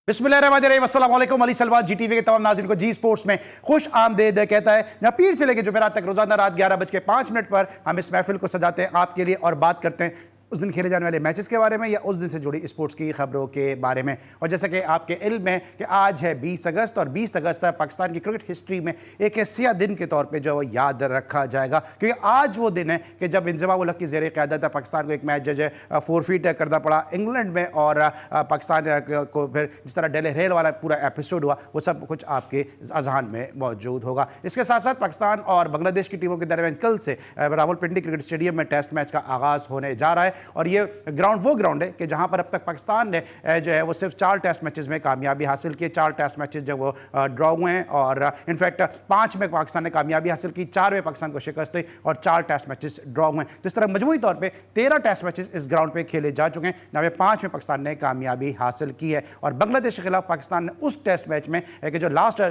बिस्मिल्लाहिर्रहमानिर्रहीम, अस्सलाम वालेकुम। अली सलमान जी टीवी के तमाम नाज़रीन को जी स्पोर्ट्स में खुश आमदीद कहता है, जहां पीर से लेकर जुमेरात तक रोजाना रात 11:05 पर हम इस महफिल को सजाते हैं आपके लिए और बात करते हैं उस दिन खेले जाने वाले मैचेस के बारे में या उस दिन से जुड़ी स्पोर्ट्स की खबरों के बारे में। और जैसा कि आपके इल्म में कि आज है 20 अगस्त और 20 अगस्त पाकिस्तान की क्रिकेट हिस्ट्री में एक ऐसा दिन के तौर पे जो वो याद रखा जाएगा, क्योंकि आज वो दिन है कि जब इंज़माम उल हक की ज़ेर क़यादत पाकिस्तान को एक मैच जो है फोरफीट करना पड़ा इंग्लैंड में, और पाकिस्तान को फिर जिस तरह डेले रेल वाला पूरा एपिसोड हुआ वो सब कुछ आपके अजहान में मौजूद होगा। इसके साथ साथ पाकिस्तान और बांग्लादेश की टीमों के दरमियान कल से रावलपिंडी क्रिकेट स्टेडियम में टेस्ट मैच का आगाज़ होने जा रहा है। और ये ग्राउंड वो ग्राउंड है कि जहां पर अब तक पाकिस्तान ने जो है वो सिर्फ 4 टेस्ट मैचेस में कामयाबी हासिल की। 4 टेस्ट मैचेस जो वो ड्रॉ हुए हैं और इनफैक्ट 5 में पाकिस्तान ने कामयाबी हासिल की, 4 में पाकिस्तान को शिकस्त हुई और 4 टेस्ट मैचेस ड्रॉ हुए हैं। तो इस तरह मजमूई तौर पर 13 टेस्ट मैचेस इस ग्राउंड पर खेले जा चुके हैं, जहां में 5 में पाकिस्तान ने कामयाबी हासिल की है। और बांग्लादेश के खिलाफ पाकिस्तान ने उस टेस्ट मैच में कि जो लास्ट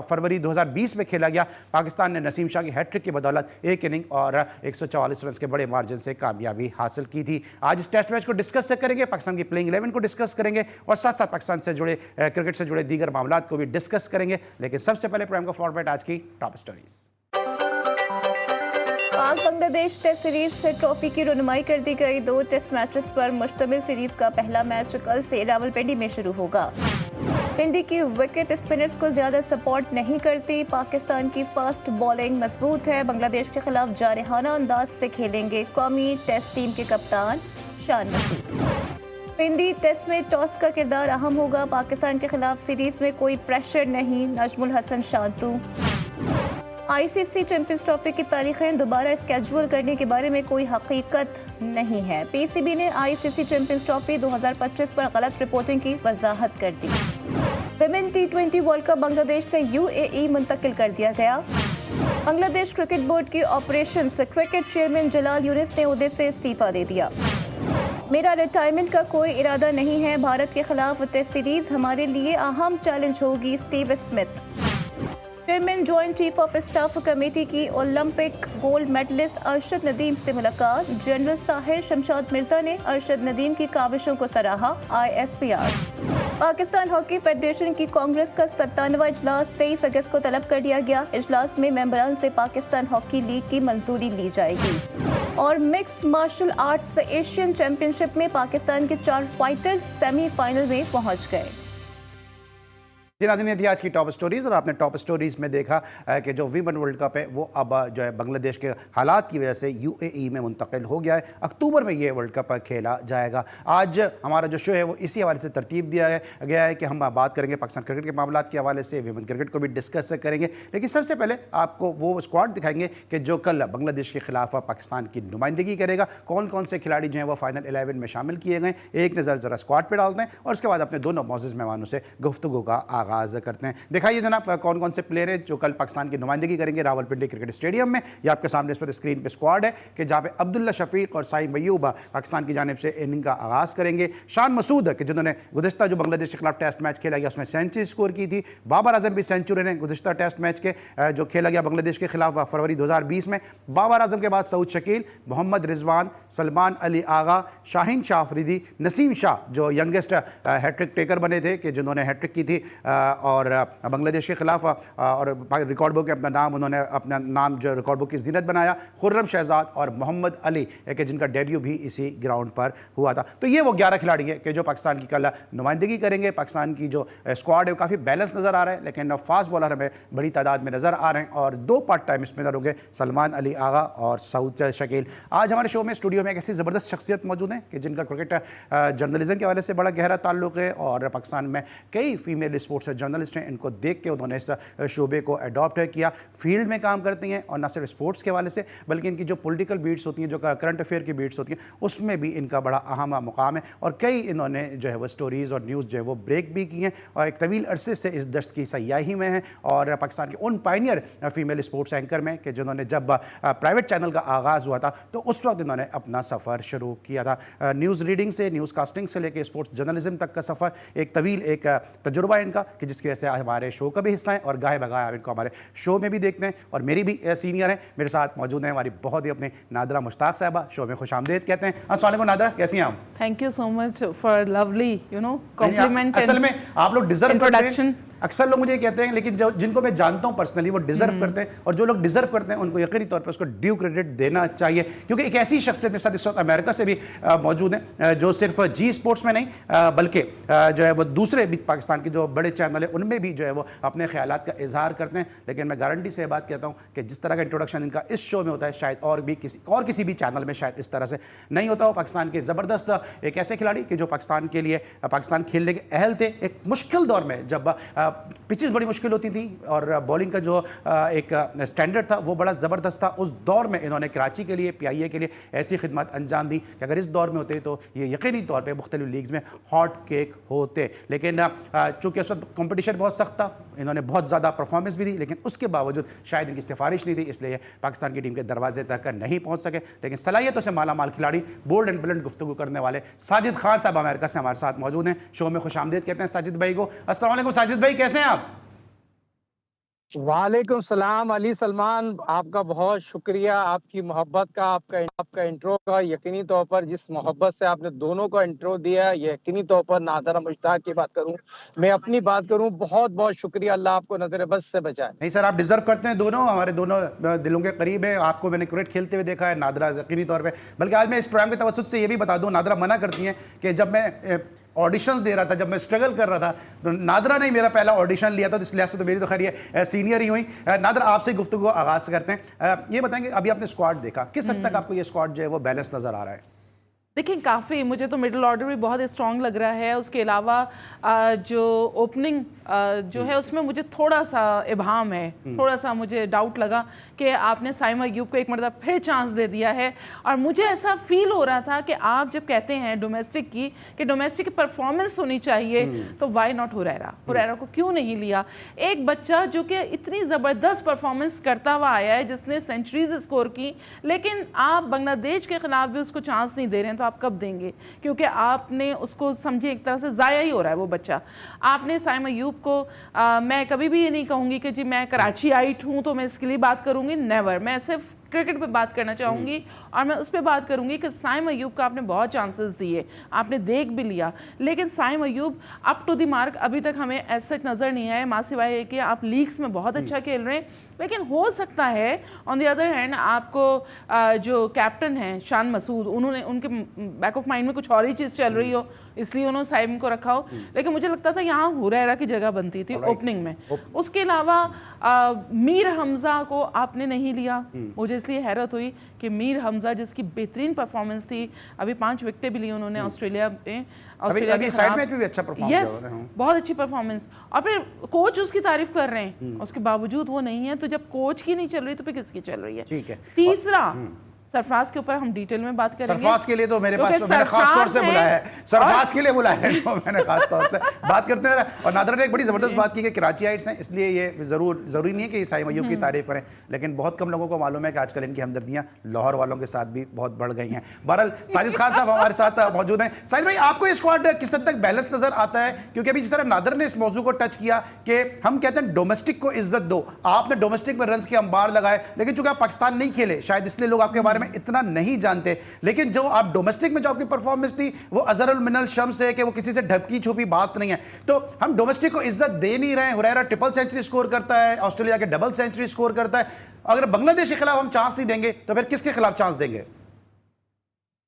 फरवरी 2020 में खेला गया, पाकिस्तान ने नसीम शाह की हैट्रिक की बदौलत एक इनिंग और 144 रन के बड़े मार्जिन से कामयाबी हासिल की थी। आज इस टेस्ट मैच को डिस्कस करेंगे, पाकिस्तान की प्लेइंग 11 को डिस्कस करेंगे और साथ साथ पाकिस्तान से जुड़े क्रिकेट से जुड़े दीगर मामलात को भी डिस्कस करेंगे। लेकिन सबसे पहले प्रोग्राम का फॉर्मेट आज की टॉप स्टोरीज। पाक बांग्लादेश टेस्ट सीरीज से ट्रॉफी की रुनमाई कर दी गई। 2 टेस्ट मैचेस पर मुश्तमिल सीरीज का पहला मैच कल से रावलपिंडी में शुरू होगा। पिंडी की विकेट स्पिनर्स को ज्यादा सपोर्ट नहीं करती। पाकिस्तान की फास्ट बॉलिंग मजबूत है। बांग्लादेश के खिलाफ जारहाना अंदाज से खेलेंगे कौमी टेस्ट टीम के कप्तान शान मसूद। पिंडी टेस्ट में टॉस का किरदार अहम होगा। पाकिस्तान के खिलाफ सीरीज में कोई प्रेशर नहीं। Najmul Hasan शांतु। ICC champions trophy की तारीखें दोबारा स्केड्यूल करने के बारे में कोई हकीकत नहीं है। पीसीबी ने आईसीसी चैंपियंस ट्रॉफी 2025 पर गलत रिपोर्टिंग की वजाहत कर दी। Women T20 world cup Bangladesh से UAE मुंतकिल कर दिया गया। बांग्लादेश क्रिकेट बोर्ड की operations cricket chairman Jalal Younis ने ओहदे से इस्तीफा दे दिया। मेरा रिटायरमेंट का कोई इरादा नहीं है। भारत के खिलाफ टेस्ट सीरीज हमारे लिए अहम चैलेंज होगी। Steve Smith. Chairman joint chief of staff committee की Olympic gold medallist Arshad Nadeem से मुलाकात। जनरल साहिर शमशाद मिर्जा ने अरशद नदीम की काविशों को सराहा। ISPR। पाकिस्तान हॉकी फेडरेशन की कांग्रेस का 97वां इजलास 23 अगस्त को तलब कर दिया गया। इजलास में मेंबरान से पाकिस्तान हॉकी लीग की मंजूरी ली जाएगी। और mix martial arts Asian championship में पाकिस्तान के 4 फाइटर्स सेमीफाइनल में पहुंच गए। जी नाज़रीन, ये थी आज की टॉप स्टोरीज़ और आपने टॉप स्टोरीज़ में देखा कि जो वीमेन वर्ल्ड कप है वो अब जो है बांग्लादेश के हालात की वजह से UAE में मुंतकिल हो गया है। अक्टूबर में ये वर्ल्ड कप खेला जाएगा। आज हमारा जो शो है वो इसी हवाले से तरतीब दिया गया है कि हम बात करेंगे पाकिस्तान क्रिकेट के मामलात के हवाले से, वीमेन क्रिकेट को भी डिस्कस करेंगे। लेकिन सबसे पहले आपको वो स्क्वाड दिखाएंगे कि जो कल बांग्लादेश के खिलाफ पाकिस्तान की नुमाइंदगी करेगा। कौन कौन से खिलाड़ी जो हैं वो फाइनल 11 में शामिल किए गए, एक नज़र ज़रा स्क्वाड पर डालते हैं और उसके बाद अपने दोनों मौजूद मेहमानों से गुफ्तगू का आगाज़ करते हैं। दिखाइए जनाब कौन कौन से प्लेयर हैं जो कल पाकिस्तान की नुमाइंदगी करेंगे रावलपिंडी क्रिकेट स्टेडियम में। ये आपके सामने इस वक्त स्क्रीन पे स्क्वाड है कि जहाँ पे अब्दुल्ला शफीक और साइम अय्यूब पाकिस्तान की जानिब से इनिंग का आगाज़ करेंगे। शान मसूद कि जिन्होंने गुज़िश्ता जो बांग्लादेश के खिलाफ टेस्ट मैच खेला गया उसमें सेंचुरी स्कोर की थी। बाबर आजम भी सेंचुरी ने गुज़िश्ता टेस्ट मैच के जो खेला गया बांग्लादेश के खिलाफ फरवरी 2020 में। बाबर आजम के बाद सऊद शकील, मोहम्मद रिजवान, सलमान अली आगा, शाहीन शाह अफरीदी, नसीम शाह जो यंगेस्ट हैट्रिक टेकर बने थे कि जिन्होंने हैट्रिक की थी और बांग्लादेश के खिलाफ और रिकॉर्ड बुक अपना नाम उन्होंने अपना नाम जो रिकॉर्ड बुक की ज़ीनत बनाया। खुर्रम शहजाद और मोहम्मद अली कि जिनका डेब्यू भी इसी ग्राउंड पर हुआ था। तो ये वो 11 खिलाड़ी हैं कि जो पाकिस्तान की कल नुमाइंदगी करेंगे। पाकिस्तान की जो स्क्वाड है वो काफ़ी बैलेंस नज़र आ रहा है, लेकिन फास्ट बॉलर हमें बड़ी तादाद में नज़र आ रहे हैं और 2 पार्ट टाइम स्पिनर होंगे, सलमान अली आगा और सऊद शकील। आज हमारे शो में स्टूडियो में एक ऐसी ज़बरदस्त शख्सियत मौजूद है कि जिनका क्रिकेट जर्नलिज्म के हवाले से बड़ा गहरा ताल्लुक है और पाकिस्तान में कई फीमेल स्पोर्ट्स जर्नलिस्ट हैं, इनको देख के उन्होंने इस शोबे को अडॉप्ट किया। फील्ड में काम करती हैं और न सिर्फ स्पोर्ट्स के हवाले से बल्कि इनकी जो पॉलिटिकल बीट्स होती हैं, जो करंट अफेयर की बीट्स होती हैं, उसमें भी इनका बड़ा अहम मुकाम है और कई इन्होंने जो है वो स्टोरीज़ और न्यूज़ जो है वो ब्रेक भी की हैं और एक तवील अरसे से इस दश्त की सयाही में हैं और पाकिस्तान के उन पायनियर फीमेल स्पोर्ट्स एंकर में कि जिन्होंने जब प्राइवेट चैनल का आगाज़ हुआ था तो उस वक्त इन्होंने अपना सफ़र शुरू किया था। न्यूज़ रीडिंग से न्यूज़ कास्टिंग से लेकर स्पोर्ट्स जर्नलिज्म तक का सफ़र एक तवील एक तजुर्बा इनका कि जिसकी वजह से हमारे शो का भी हिस्सा है और गाहे बगाए आप इनको हमारे शो में भी देखते हैं और मेरी भी सीनियर हैं। मेरे साथ मौजूद हैं हमारी बहुत ही अपनी नादरा मुश्ताक साहबा, शो में खुशामदीद कहते हैं। अस्सलाम वालेकुम नादरा, कैसी हैं आप? Thank you so much for lovely complement. असल में आप लोग डिजर्व करते हैं। इंट्रोडक्शन। अक्सर लोग मुझे ये कहते हैं, लेकिन जो जिनको मैं जानता हूं पर्सनली वो डिजर्व करते हैं, और जो लोग डिजर्व करते हैं उनको यकीनी तौर पर उसको ड्यू क्रेडिट देना चाहिए, क्योंकि एक ऐसी शख्सियत मेरे साथ इस वक्त अमेरिका से भी मौजूद है जो सिर्फ जी स्पोर्ट्स में नहीं बल्कि जो है वो दूसरे भी पाकिस्तान के जो बड़े चैनल है उनमें भी जो है वो अपने ख्यालात का इजहार करते हैं। लेकिन मैं गारंटी से बात कहता हूँ कि जिस तरह का इंट्रोडक्शन इनका इस शो में होता है शायद और किसी भी चैनल में शायद इस तरह से नहीं होता हो। पाकिस्तान के ज़बरदस्त एक ऐसे खिलाड़ी कि जो पाकिस्तान के लिए पाकिस्तान खेलने के अहल थे एक मुश्किल दौर में, जब पिचेस बड़ी मुश्किल होती थी और बॉलिंग का जो एक स्टैंडर्ड था वो बड़ा ज़बरदस्त था। उस दौर में इन्होंने कराची के लिए, PIA के लिए ऐसी खिदमत अंजाम दी कि अगर इस दौर में होते तो ये यकीनी तौर पे मुख्तलिफ लीग्स में हॉट केक होते। लेकिन चूँकि उस वक्त कॉम्पिटिशन बहुत सख्त था, इन्होंने बहुत ज़्यादा परफॉर्मेंस भी दी, लेकिन उसके बावजूद शायद इनकी सिफारिश नहीं थी, इसलिए पाकिस्तान की टीम के दरवाजे तक नहीं पहुँच सके। लेकिन सलाहियतों से माला माल खिलाड़ी, बोल्ड एंड ब्लंट गुफ्तगू करने वाले साजिद खान साहब अमेरिका से हमारे साथ मौजूद हैं। शो में खुशामदीद कहते हैं साजिद भाई को। अस्सलाम वालेकुम साजिद भाई, कैसे हैं आप? वालेकुम सलाम अली सलमान, आपका बहुत शुक्रिया, आपकी मोहब्बत का, आपका इंट्रो का। यकीनी तौर पर जिस मोहब्बत से आपने दोनों को इंट्रो दिया, यकीनी तौर पर नादरा मुश्ताक की बात करूं, मैं अपनी बात करूं, बहुत बहुत शुक्रिया। अल्लाह आपको नजर बस से बचाए। नहीं सर, आप डिजर्व करते हैं, दोनों हमारे दोनों दिलों के करीब है। आपको मैंने क्रिकेट खेलते हुए देखा है, नादरा यकीनी तौर पर। बल्कि आज मैं इस प्रोग्राम के तवज्जुह से ये भी बता दूं, नादरा मना करती हैं कि जब मैं ऑडिशंस दे रहा था, जब मैं स्ट्रगल कर रहा था, तो नादरा ने मेरा पहला ऑडिशन लिया था, तो इस लिहाज से तो मेरी तो खैर ये सीनियर ही हुई। नादरा, आपसे गुफ्तगू को आगाज़ करते हैं। ये बताएंगे, अभी आपने स्क्वाड देखा, किस हद तक आपको ये स्क्वाड जो है वो बैलेंस नज़र आ रहा है? देखिए, काफ़ी मुझे तो मिडिल ऑर्डर भी बहुत स्ट्रॉन्ग लग रहा है। उसके अलावा जो ओपनिंग जो है उसमें मुझे थोड़ा सा इबाम है, थोड़ा सा मुझे डाउट लगा कि आपने साइम अय्यूब को एक मरतबा फिर चांस दे दिया है। और मुझे ऐसा फील हो रहा था कि आप जब कहते हैं डोमेस्टिक की कि डोमेस्टिक की परफॉर्मेंस होनी चाहिए, तो वाई नॉट हुरैरा को क्यों नहीं लिया? एक बच्चा जो कि इतनी ज़बरदस्त परफॉर्मेंस करता हुआ आया है, जिसने सेंचुरीज स्कोर की, लेकिन आप बांग्लादेश के ख़िलाफ़ भी उसको चांस नहीं दे रहे हैं, तो आप कब देंगे? क्योंकि आपने उसको समझे एक तरह से ज़ाया ही हो रहा है वो बच्चा। आपने साइम अय्यूब को मैं कभी भी ये नहीं कहूँगी कि जी मैं कराची आइट हूँ तो मैं इसके लिए बात करूँगी, नेवर। मैं सिर्फ क्रिकेट पे बात करना चाहूँगी और मैं उस पर बात करूँगी कि साइम अय्यूब का आपने बहुत चांसेस दिए, आपने देख भी लिया, लेकिन साइम अय्यूब अप टू द मार्क अभी तक हमें ऐसा नज़र नहीं आया। माँ सिवाय कि आप लीग्स में बहुत अच्छा खेल रहे हैं, लेकिन हो सकता है ऑन द अदर हैंड आपको जो कैप्टन हैं शान मसूद, उन्होंने उनके बैक ऑफ माइंड में कुछ और ही चीज़ चल रही हो, इसलिए उन्होंने साइम को रखा हो। लेकिन मुझे लगता था यहाँ हुरैरा की जगह बनती थी ओपनिंग में। उसके अलावा मीर हमज़ा को आपने नहीं लिया। मुझे इसलिए हैरत हुई कि मीर हमज़ा जिसकी बेहतरीन परफॉर्मेंस थी, अभी 5 विकेटें भी ली उन्होंने ऑस्ट्रेलिया में, अभी साइड मैच में भी अच्छा परफॉर्म किया। यस, बहुत अच्छी परफॉर्मेंस। और फिर कोच उसकी तारीफ कर रहे हैं, उसके बावजूद वो नहीं है। तो जब कोच की नहीं चल रही तो फिर किसकी चल रही है? ठीक है। तीसरा, सरफराज के ऊपर हम डिटेल में बात करेंगे। सरफराज के लिए तो मेरे पास तो मैंने खास तौर से बुलाया है, सरफराज के लिए बुलाया है तो मैंने खास तौर से बात करते हैं। और नादरा ने एक बड़ी ज़बरदस्त बात की कि कराचीइट्स हैं, इसलिए ये ज़रूरी नहीं है कि साइम अय्यूब की तारीफ करें, लेकिन बहुत कम लोगों को मालूम है कि आजकल इनकी हमदर्दियाँ लाहौर वालों के साथ भी बहुत बढ़ गई हैं। बहरहाल साजिद खान साहब हमारे साथ मौजूद हैं। साजिद भाई, आपको ये स्क्वाड किस हद तक बैलेंस नज़र आता है? क्योंकि अभी जिस तरह नादर ने इस मौजू को टच किया कि हम कहते हैं डोमेस्टिक को इज्जत दो, आपने डोमेस्टिक में रन्स के अंबार लगाए, लेकिन चूंकि आप पाकिस्तान नहीं खेले शायद इसलिए लोग आपके बारे में इतना नहीं जानते। लेकिन जो आप डोमेस्टिक में जो आपकी परफॉर्मेंस थी वो अजरुल मिनल शम्स है कि वो किसी से ढपकी छुपी बात नहीं है। तो हम डोमेस्टिक को इज्जत दे नहीं रहे हैं। हुरैरा ट्रिपल सेंचुरी स्कोर करता है, ऑस्ट्रेलिया के डबल सेंचुरी स्कोर करता है। अगर बांग्लादेश के खिलाफ हम चांस नहीं देंगे तो फिर किसके खिलाफ चांस देंगे?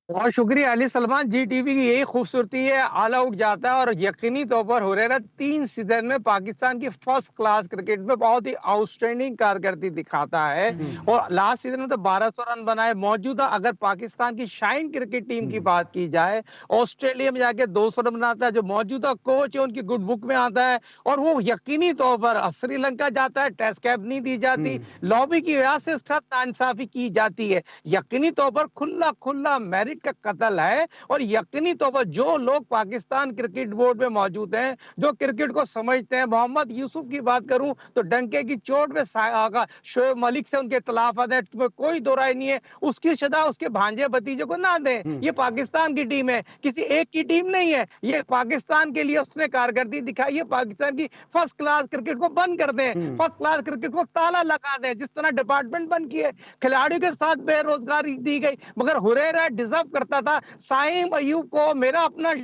बहुत शुक्रिया अली सलमान। जी टीवी की यही खूबसूरती है, ऑल आउट जाता है और यकीनी तौर पर हुरैरा 3 सीजन में पाकिस्तान की फर्स्ट क्लास क्रिकेट में बहुत ही आउटस्टैंडिंग कारकर्दगी दिखाता है। और लास्ट सीजन में तो 1200 रन बनाए। मौजूदा अगर पाकिस्तान की शाइन क्रिकेट टीम की बात की जाए, ऑस्ट्रेलिया में जाके 200 रन बनाता है। जो मौजूदा कोच है उनकी गुड बुक में आता है और वो यकीनी तौर पर श्रीलंका जाता है, टेस्ट कैप नहीं दी जाती, लॉबी की वजह से नाइंसाफी की जाती है। यकीनी तौर पर खुला खुला मेरिट क्रिकेट का कत्ल है। और यकीनी तौर पर जो लोग पाकिस्तान क्रिकेट बोर्ड में मौजूद हैं, जो क्रिकेट को समझते हैं, मोहम्मद यूसुफ की बात करूं तो डंके की चोट में शोएब मलिक से उनके इख्तिलाफात है, कोई दो राय नहीं है। उसकी सजा उसके भांजे भतीजे को ना दें। ये पाकिस्तान की टीम है, किसी एक की टीम नहीं है। ये पाकिस्तान के लिए उसने कारकर्दगी दिखाई है। पाकिस्तान की फर्स्ट क्लास क्रिकेट को बंद कर दें, फर्स्ट क्लास क्रिकेट को ताला लगा दें। जिस तरह डिपार्टमेंट बंद किए, खिलाड़ियों के साथ बेरोजगारी दी गई, मगर हुरैरा डिजर्व करता था। साइम अयूब को मेरा अपना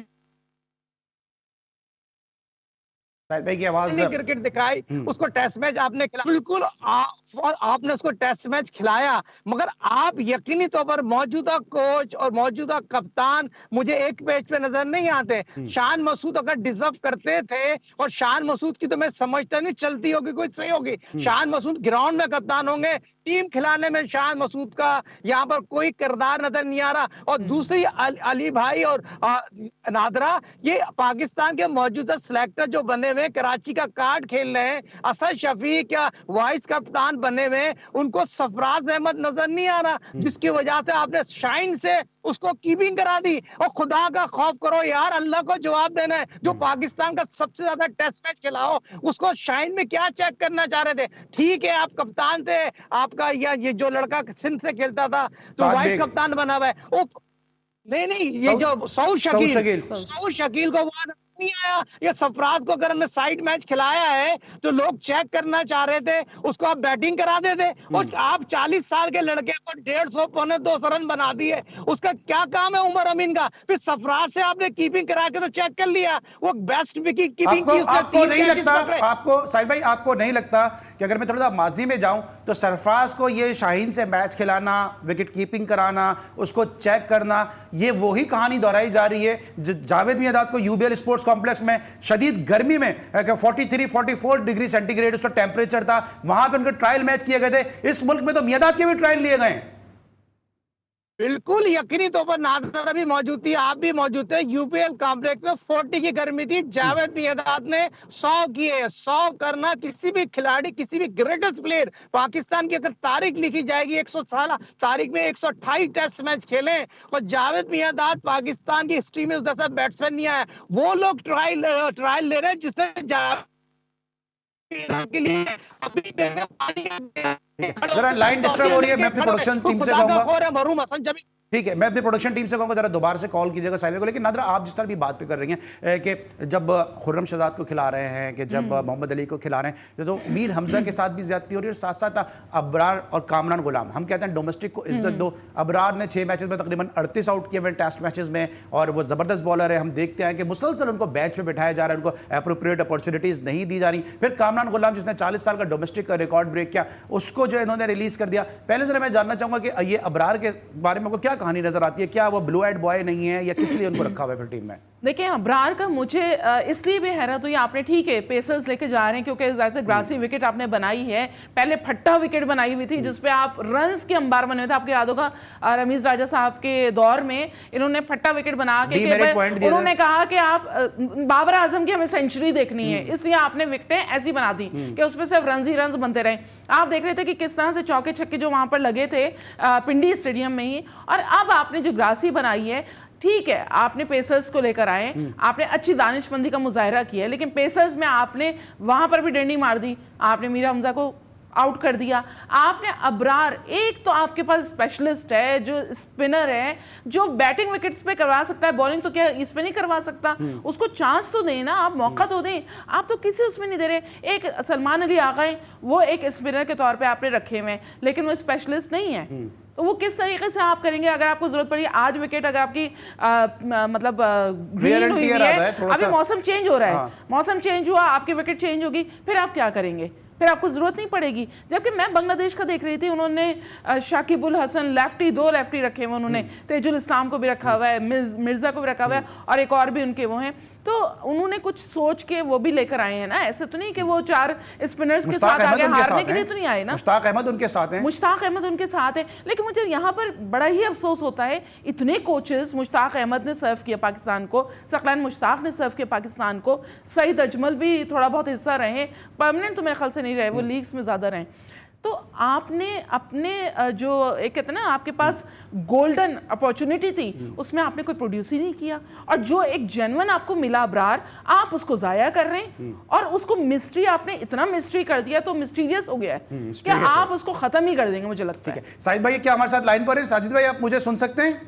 शाहिद भाई की आवाज क्रिकेट दिखाई, उसको टेस्ट मैच आपने खिलाया, बिल्कुल आपने उसको टेस्ट मैच खिलाया, मगर आप यकीनी तौर पर मौजूदा कोच और मौजूदा कप्तान मुझे एक पेज पे नजर नहीं आते। शान मसूद अगर डिजर्व करते थे, और शान मसूद की तो मैं समझता नहीं चलती होगी कोई सही होगी, शान मसूद ग्राउंड में कप्तान होंगे, टीम खिलाने में शान मसूद का यहाँ पर कोई किरदार नजर नहीं आ रहा। और दूसरी अली भाई और नादरा, ये पाकिस्तान के मौजूदा सिलेक्टर जो बने हुए कराची का कार्ड खेल रहे हैं, असद शफीक या वाइस कप्तान बने हुए, उनको सरफराज अहमद नजर नहीं आ रहा, जिसकी वजह से आपने शाइन से उसको कीपिंग करा दी। और खुदा का खौफ करो यार, अल्लाह को जवाब देना है। जो पाकिस्तान का सबसे ज्यादा टेस्ट मैच खिलाओ, उसको शाइन में क्या चेक करना चाह रहे थे? ठीक है आप कप्तान थे, आपका या ये जो लड़का सिंध से खेलता था तो वाइस कप्तान बना हुआ है। नहीं, ये जो सऊद शकील को वहां नहीं आया। ये सरफराज को अगर हमने साइड मैच खिलाया है तो लोग चेक करना चाह रहे थे, उसको आप बैटिंग करा देते। और आप 40 साल के लड़के को 150 पौने 200 रन बना दिए, उसका क्या काम है उमर अमीन का? फिर सरफराज से आपने कीपिंग करा के तो चेक कर लिया, वो बेस्ट विकेट कीपिंग की। आपको नहीं लगता, आपको साहिब भाई आपको नहीं लगता कि अगर मैं थोड़ा सा माजी में जाऊं तो सरफराज को ये शाहीन से मैच खिलाना, विकेट कीपिंग कराना, उसको चेक करना, ये वही कहानी दोहराई जा रही है जावेद मियांदाद को यूबीएल स्पोर्ट्स कॉम्प्लेक्स में शदीद गर्मी में 43-44 डिग्री सेंटीग्रेड उसका टेम्परेचर था, वहां पर उनके ट्रायल मैच किए गए थे। इस मुल्क में तो मियांदाद के भी ट्रायल लिए गए। बिल्कुल यकीनी तौर पर नादरा भी मौजूद थी, आप भी मौजूद थे। यूपीएल कॉम्प्लेक्स में 40 की गर्मी थी, जावेद मियांदाद ने 100 किए। 100 करना किसी भी खिलाड़ी, किसी भी ग्रेटेस्ट प्लेयर, पाकिस्तान की अगर तारीख लिखी जाएगी 100 साल तारीख में 128 टेस्ट मैच खेले, और जावेद मियांदाद पाकिस्तान की हिस्ट्री में उस जैसा बैट्समैन नहीं आया। वो लोग ट्रायल ले रहे हैं जिसने के लिए अभी जरा लाइन डिस्टर्ब हो रही है, मैं अपनी प्रोडक्शन टीम से कहूंगा, मरूम हसन जब ठीक है, मैं अपनी प्रोडक्शन टीम से कहूँगा जरा दोबारा से कॉल कीजिएगा साहिब को। लेकिन नादरा आप जिस तरह भी बात कर रही हैं कि जब खुर्रम शहजाद को खिला रहे हैं, कि जब मोहम्मद अली को खिला रहे हैं, तो मीर हमजा के साथ भी ज्यादती हो रही है, और साथ साथ अबरार और कामरान गुलाम, हम कहते हैं डोमेस्टिक को इज्जत दो। अबरार ने 6 मैचेस में तकरीबन 38 आउट किए हुए टेस्ट मैचेस में, और वो ज़बरदस्त बॉलर है। हम देखते हैं कि मुसलसल उनको बेंच पे बिठाया जा रहा है, उनको अप्रोप्रिएट अपॉर्चुनिटीज़ नहीं दी जा रही। फिर कामरान गुलाम जिसने 40 साल का डोमेस्टिक का रिकॉर्ड ब्रेक किया, उसको जो इन्होंने रिलीज़ कर दिया। पहले जरा मैं जानना चाहूँगा कि ये अबरार के बारे में आपको क्या कहानी नजर आती है? क्या वो ब्लू आइड बॉय नहीं है, या किस लिए उनको रखा हुआ है फिर टीम में? देखिए अबरार का मुझे इसलिए भी हैरत हुई, आपने ठीक है पेसर्स लेके जा रहे हैं क्योंकि जैसे ग्रासी विकेट आपने बनाई है, पहले फट्टा विकेट बनाई हुई थी जिसपे आप रन्स के अंबार बने हुए थे। आपको याद होगा रमीज राजा साहब के दौर में इन्होंने फट्टा विकेट बना के उन्होंने कहा कि आप बाबर आजम की हमें सेंचुरी देखनी है, इसलिए आपने विकेटें ऐसी बना दी कि उसमें सिर्फ रन्स ही रन्स बनते रहे। आप देख रहे थे कि किस तरह से चौके छक्के जो वहां पर लगे थे पिंडी स्टेडियम में ही। और अब आपने जो ग्रासी बनाई है, ठीक है आपने पेसर्स को लेकर आए, आपने अच्छी दानिशमंदी का मुजाहरा किया, लेकिन पेसर्स में आपने वहां पर भी डंडी मार दी, आपने मीर हमजा को आउट कर दिया। आपने अबरार, एक तो आपके पास स्पेशलिस्ट है जो स्पिनर है, जो बैटिंग विकेट्स पे करवा सकता है, बॉलिंग तो क्या इस पे नहीं करवा सकता, उसको चांस तो दें ना, आप मौका तो दें। आप तो किसी उसमें नहीं दे रहे। एक सलमान अली आ गए, वो एक स्पिनर के तौर पे आपने रखे हुए, लेकिन वो स्पेशलिस्ट नहीं है, तो वो किस तरीके से आप करेंगे? अगर आपको जरूरत पड़ी आज विकेट, अगर आपकी मतलब ग्रीन हुई है, अभी मौसम चेंज हो रहा है, मौसम चेंज हुआ, आपकी विकेट चेंज होगी, फिर आप क्या करेंगे? फिर आपको जरूरत नहीं पड़ेगी। जबकि मैं बांग्लादेश का देख रही थी, उन्होंने शाकिबुल हसन लेफ्टी, 2 लेफ्टी रखे हुए उन्होंने, तेजुल इस्लाम को भी रखा हुआ है, मिर्जा को भी रखा हुआ है, और एक और भी उनके वो हैं। तो उन्होंने कुछ सोच के वो भी लेकर आए हैं ना, ऐसे तो नहीं कि वो 4 स्पिनर्स के साथ आगे हारने के लिए तो नहीं आए ना। मुश्ताक अहमद उनके साथ हैं, मुश्ताक अहमद उनके साथ है। लेकिन मुझे यहाँ पर बड़ा ही अफसोस होता है, इतने कोचेस, मुश्ताक अहमद ने सर्व किया पाकिस्तान को, सकलान मुश्ताक ने सर्व किया पाकिस्तान को, सईद अजमल भी थोड़ा बहुत हिस्सा रहे, परमानेंट तो मेरे ख्याल से नहीं रहे, वो लीग्स में ज़्यादा रहे। तो आपने अपने जो एक कहते हैं ना आपके पास गोल्डन अपॉर्चुनिटी थी उसमें आपने कोई प्रोड्यूस ही नहीं किया, और जो एक जेन्युइन आपको मिला अब्रार आप उसको जाया कर रहे हैं और उसको मिस्ट्री आपने इतना मिस्ट्री कर दिया तो मिस्टीरियस हो गया है कि आप उसको खत्म ही कर देंगे मुझे लगता है। साजिद भाई क्या हमारे साथ लाइन पर है? साजिद भाई आप मुझे सुन सकते हैं?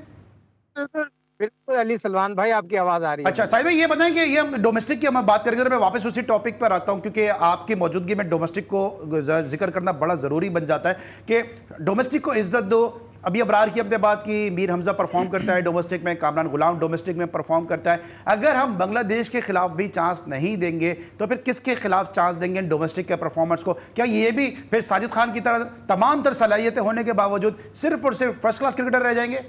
बिल्कुल अली सलमान भाई आपकी आवाज आ रही है। अच्छा साहिब भाई ये बताएं कि ये हम डोमेस्टिक की हम बात करेंगे, मैं वापस उसी टॉपिक पर आता हूं क्योंकि आपकी मौजूदगी में डोमेस्टिक को जिक्र करना बड़ा ज़रूरी बन जाता है कि डोमेस्टिक को इज्जत दो। अभी अबरार की हमने बात की, मीर हमजा परफॉर्म करता है डोमेस्टिक में, कामरान गुलाम डोमेस्टिक में परफॉर्म करता है। अगर हम बांग्लादेश के खिलाफ भी चांस नहीं देंगे तो फिर किसके खिलाफ चांस देंगे डोमेस्टिक के परफॉर्मर्स को? क्या ये भी फिर साजिद खान की तरह तमाम तर सलाहियतें होने के बावजूद सिर्फ और सिर्फ फर्स्ट क्लास क्रिकेटर रह जाएंगे?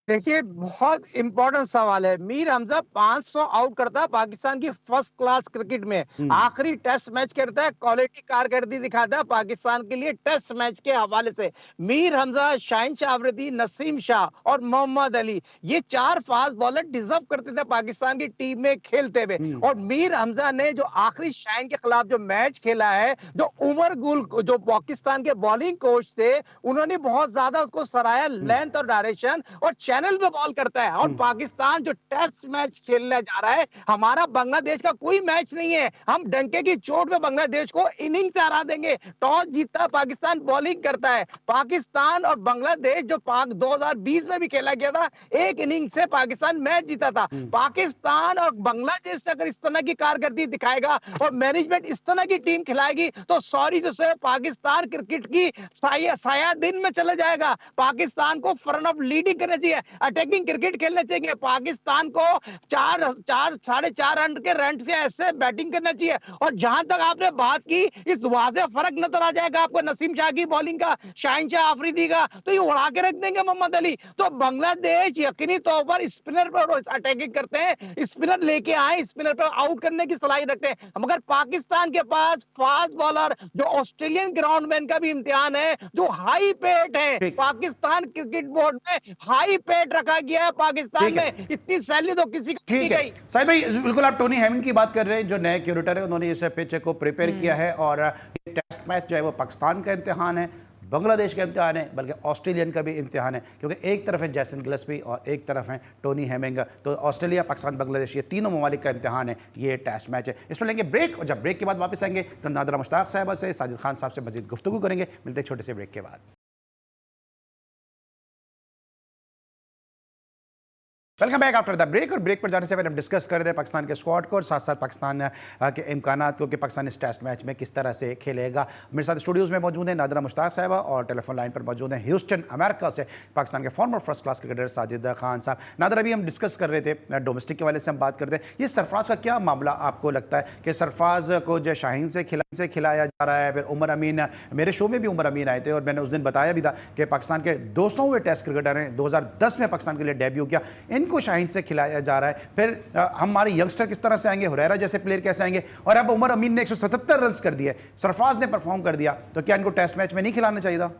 देखिए बहुत इंपॉर्टेंट सवाल है। मीर हमजा 500 आउट करता है पाकिस्तान की फर्स्ट क्लास क्रिकेट में, आखिरी टेस्ट मैच करता है, क्वालिटी कारकर्दगी दिखाता है पाकिस्तान के लिए टेस्ट मैच के हवाले से। मीर हमजा, शाहीन शाह अफरीदी, नसीम शाह और मोहम्मद अली, ये 4 फास्ट बॉलर डिजर्व करते थे पाकिस्तान की टीम में खेलते हुए। और मीर हमजा ने जो आखिरी शाहीन के खिलाफ जो मैच खेला है, जो उमर गुल जो पाकिस्तान के बॉलिंग कोच थे उन्होंने बहुत ज्यादा उसको सराहा, लेंथ और डायरेक्शन और चैनल पे बॉल करता है। और पाकिस्तान जो टेस्ट मैच खेलने जा रहा है, हमारा बांग्लादेश का कोई मैच नहीं है, हम डंके की चोट पे बांग्लादेश को इनिंग से हरा देंगे। टॉस जीतता पाकिस्तान बॉलिंग करता है। पाकिस्तान और बांग्लादेश जो 2020 में भी खेला गया था, एक इनिंग से पाकिस्तान मैच जीता था। पाकिस्तान और बांग्लादेश से अगर इस तरह की कारकर्दगी दिखाएगा और मैनेजमेंट इस तरह की टीम खिलाएगी तो सॉरी जो से पाकिस्तान क्रिकेट की साया दिन में चला जाएगा। पाकिस्तान को फ्रंट ऑफ लीडिंग करना चाहिए, अटैकिंग क्रिकेट खेलना चाहिए। पाकिस्तान को 4.5 रन के रन से ऐसे बैटिंग करना चाहिए। और जहां तक आपने बात की, इस वाज़ेह फर्क नजर आ जाएगा आपको नसीम शाह की बॉलिंग का, शाहीन शाह अफरीदी का, तो ये उड़ा के रख देंगे मोहम्मद अली। तो बांग्लादेश यकीनी तौर पर स्पिनर पर अटैकिंग करते हैं, स्पिनर लेके आए, स्पिनर पर आउट करने की सलाहियत रखते हैं। मगर पाकिस्तान के पास फास्ट बॉलर जो ऑस्ट्रेलियन ग्राउंडमैन का भी इम्तिहान है, जो हाई पेट है। पाकिस्तान क्रिकेट बोर्ड में हाई पेट रखा गया है पाकिस्तान में, इतनी सैलरी तो किसी को नहीं गई। साहिब भाई बिल्कुल आप टोनी हेमिंग की बात कर रहे हैं जो नए क्यूरेटर है, उन्होंने इस पिच को प्रिपेयर किया है और ये टेस्ट मैच जो है वो पाकिस्तान का इम्तिहान है, बांग्लादेश का इम्तिहान है, बल्कि ऑस्ट्रेलियन का भी इम्तिहान है क्योंकि एक तरफ है जैसन गिलस्पी और एक तरफ है टोनी हेमिंग। तो ऑस्ट्रेलिया, पाकिस्तान, बांग्लादेश ये तीनों ममालिक का इम्तिहान है ये टेस्ट मैच है। इसमें लेंगे ब्रेक और जब ब्रेक के बाद वापस आएंगे तो नादरा मुश्ताक साहिबा से, साजिद खान साहब से मजीद गुफ्तगू करेंगे। मिलते हैं छोटे से ब्रेक के बाद। Welcome back after the break. और ब्रेक पर जाने से पहले हम डिस्कस कर रहे थे पाकिस्तान के स्क्वाड को और साथ साथ पाकिस्तान के इम्कानात को कि पाकिस्तान इस टेस्ट मैच में किस तरह से खेलेगा। मेरे साथ स्टूडियोज़ में मौजूद हैं नादरा मुश्ताक साहिबा और टेलीफोन लाइन पर मौजूद हैं ह्यूस्टन अमेरिका से पाकिस्तान के farmer first class cricketer Sajid Khan साहब। नादरा अभी हम डिस्कस कर रहे थे डोमेस्टिक के वाले से हम बात करते हैं, ये सरफराज का क्या मामला आपको लगता है कि सरफराज को जो शाहीन से खिलाया जा रहा है? फिर उमर अमीन, मेरे शो में भी उमर अमीन आए थे और मैंने उस दिन बताया भी था कि पाकिस्तान के 200वें टेस्ट क्रिकेटर हैं, 2010 में पाकिस्तान के लिए डेब्यू किया, इनको शाहीन से खिलाया जा रहा है। फिर हमारे यंगस्टर किस तरह से आएंगे, हुरैरा जैसे प्लेयर कैसे आएंगे? और अब उमर अमीन ने 177 रन कर दिए, सरफराज ने परफॉर्म कर दिया, तो क्या इनको टेस्ट मैच में नहीं खिलाना चाहिए था?